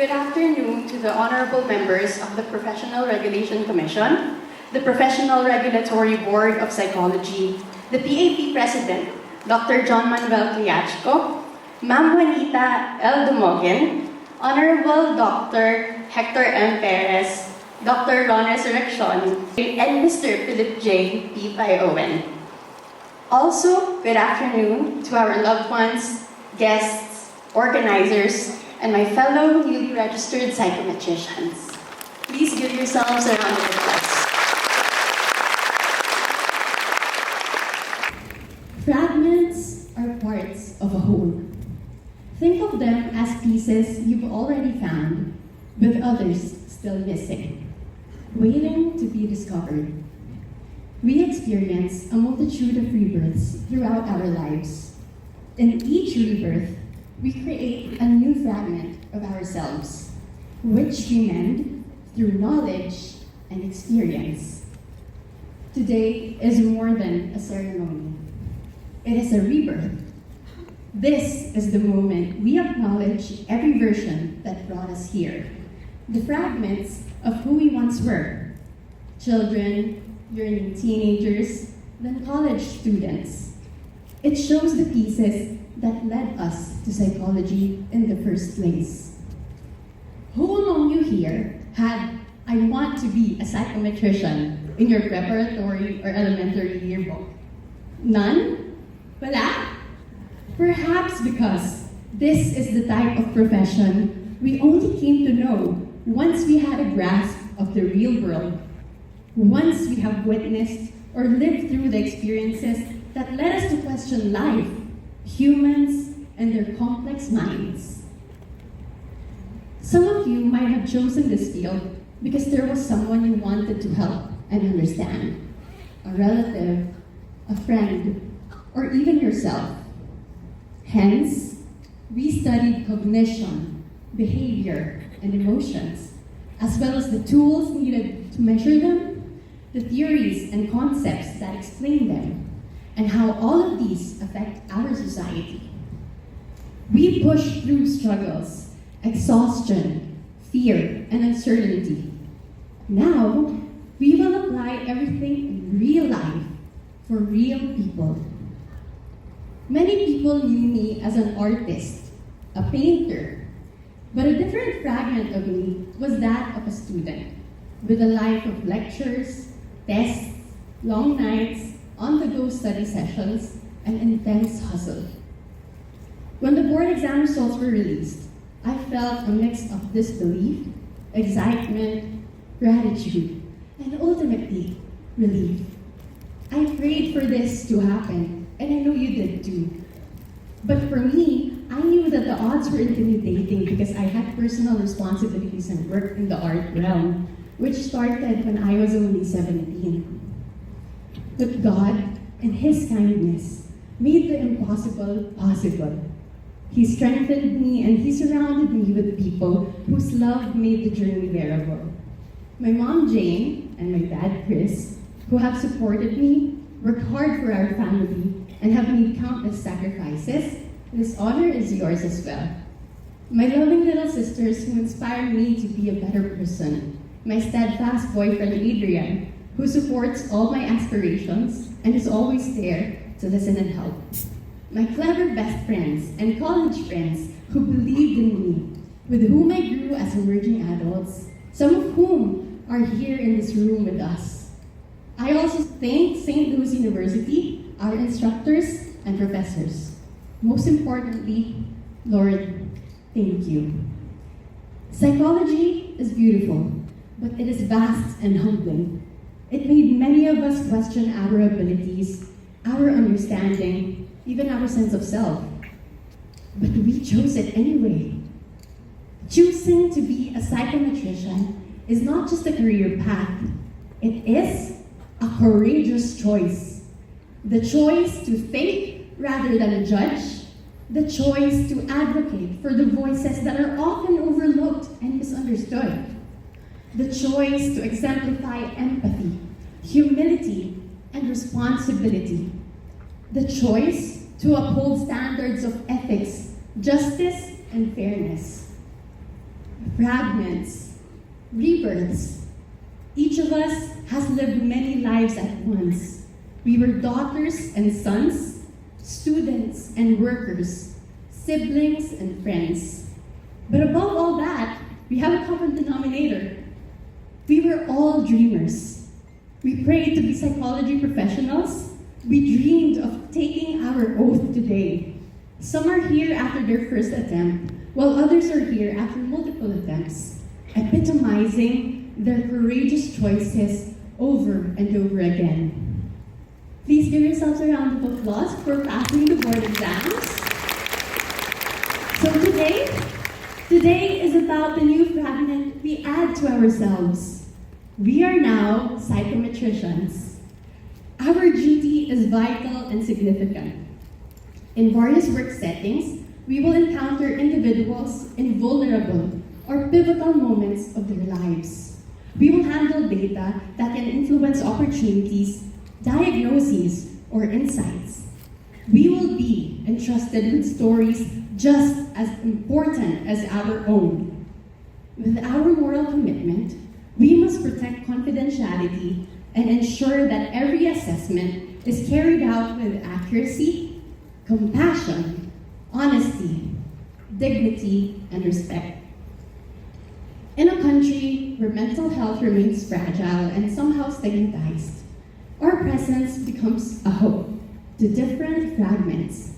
Good afternoon to the honorable members of the Professional Regulation Commission, the Professional Regulatory Board of Psychology, the PAP President, Dr. John Manuel Cliachco, Ma'am Juanita L. Dumogen, Honorable Dr. Hector M. Perez, Dr. Ron Resurrection, and Mr. Philip J. P. Owen. Also, good afternoon to our loved ones, guests, organizers, and my fellow newly registered psychometricians. Please give yourselves a round of applause. Fragments are parts of a whole. Think of them as pieces you've already found, with others still missing, waiting to be discovered. We experience a multitude of rebirths throughout our lives. In each rebirth, we create a new fragment of ourselves, which we mend through knowledge and experience. Today is more than a ceremony. It is a rebirth. This is the moment we acknowledge every version that brought us here, the fragments of who we once were, children, yearning teenagers, then college students. It shows the pieces that led us to psychology in the first place. Who among you here had "I want to be a psychometrician" in your preparatory or elementary yearbook? None? Wala? Perhaps because this is the type of profession we only came to know once we had a grasp of the real world, once we have witnessed or lived through the experiences that led us to question life, humans, and their complex minds. Some of you might have chosen this field because there was someone you wanted to help and understand, a relative, a friend, or even yourself. Hence, we studied cognition, behavior, and emotions, as well as the tools needed to measure them, the theories and concepts that explain them, and how all of these affect our society. We push through struggles, exhaustion, fear, and uncertainty. Now, we will apply everything in real life for real people. Many people knew me as an artist, a painter, but a different fragment of me was that of a student, with a life of lectures, tests, long nights, on-the-go study sessions, and intense hustle. When the board exam results were released, I felt a mix of disbelief, excitement, gratitude, and ultimately, relief. I prayed for this to happen, and I know you did too. But for me, I knew that the odds were intimidating because I had personal responsibilities and work in the art realm, which started when I was only 17. But God, in His kindness, made the impossible possible. He strengthened me and He surrounded me with people whose love made the journey bearable. My mom, Jane, and my dad, Chris, who have supported me, worked hard for our family, and have made countless sacrifices. This honor is yours as well. My loving little sisters who inspire me to be a better person. My steadfast boyfriend, Adrian, who supports all my aspirations and is always there to listen and help. My clever best friends and college friends who believed in me, with whom I grew as emerging adults, some of whom are here in this room with us. I also thank St. Louis University, our instructors and professors. Most importantly, Lord, thank you. Psychology is beautiful, but it is vast and humbling. It made many of us question our abilities, our understanding, even our sense of self. But we chose it anyway. Choosing to be a psychometrician is not just a career path. It is a courageous choice. The choice to think rather than judge. The choice to advocate for the voices that are often overlooked and misunderstood. The choice to exemplify empathy, humility, and responsibility. The choice to uphold standards of ethics, justice, and fairness. fragments, rebirths. Each of us has lived many lives at once. We were daughters and sons, students and workers, siblings and friends. But above all that, we have a common denominator. We were all dreamers. We prayed to be psychology professionals. We dreamed of taking our oath today. Some are here after their first attempt, while others are here after multiple attempts, epitomizing their courageous choices over and over again. Please give yourselves a round of applause for passing the board exams. So today is about the new fragment we add to ourselves. We are now psychometricians. Our duty is vital and significant. In various work settings, we will encounter individuals in vulnerable or pivotal moments of their lives. We will handle data that can influence opportunities, diagnoses, or insights. We will be entrusted with stories just as important as our own. With our moral commitment, we must protect confidentiality and ensure that every assessment is carried out with accuracy, compassion, honesty, dignity, and respect. In a country where mental health remains fragile and somehow stigmatized, our presence becomes a hope to different fragments,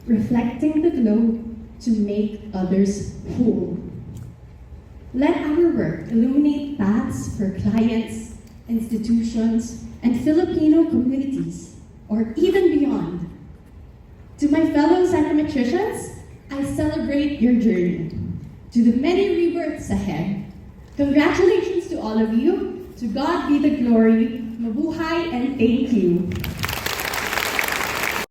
reflecting the glow to make others whole. Let our work illuminate paths for clients, institutions, and Filipino communities, or even beyond. To my fellow psychometricians, I celebrate your journey. To the many rebirths ahead, congratulations to all of you. To God be the glory. Mabuhay and thank you.